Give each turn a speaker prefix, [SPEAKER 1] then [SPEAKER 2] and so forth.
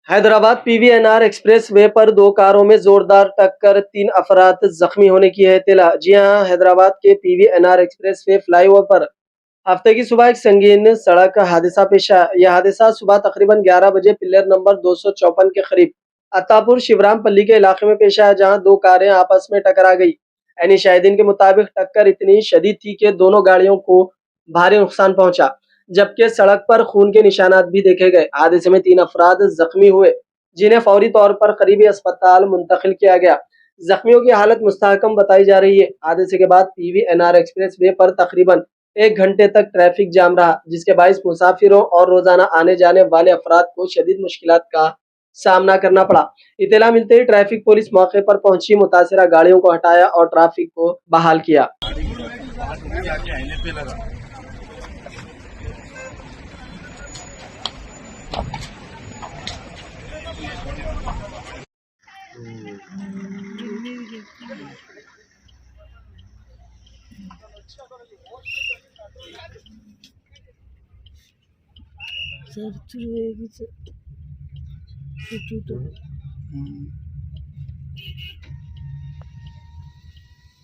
[SPEAKER 1] Hyderabad PVNR express way पर दो कारों में जोरदार टक्कर, 3 अफराद जख्मी होने की है इत्तला। जी हां, हैदराबाद के पीवीएनआर एक्सप्रेस वे फ्लाईओवर पर हफ्ते की सुबह एक संगीन सड़क हादसा पेश आया। यह हादसा सुबह तकरीबन 11 बजे पिलर नंबर 254 के करीब अत्तापुर शिवराम पल्ली के इलाके में पेश आया, जहां दो कारें आपस में टकरा गई। यानी शाहिदीन के मुताबिक टक्कर इतनी शदीद थी कि दोनों गाड़ियों को भारी नुकसान पहुंचा, जबकि सड़क पर खून के निशानात भी देखे गए। हादसे में 3 अफराद जख्मी हुए, जिन्हें फौरी तौर पर करीबी अस्पताल मुंतकिल किया गया। जख्मियों की हालत मुस्तहकम बताई जा रही है। हादसे के बाद पीवीएनआर एक्सप्रेस वे पर तकरीबन 1 घंटे तक ट्रैफिक जाम रहा, जिसके बायस मुसाफिरों और रोजाना आने जाने वाले अफराद को शदीद मुश्किलात का सामना करना पड़ा। इत्तला मिलते ही ट्रैफिक पुलिस मौके पर पहुंची, मुतासिरा गाड़ियों को हटाया और ट्रैफिक को बहाल किया।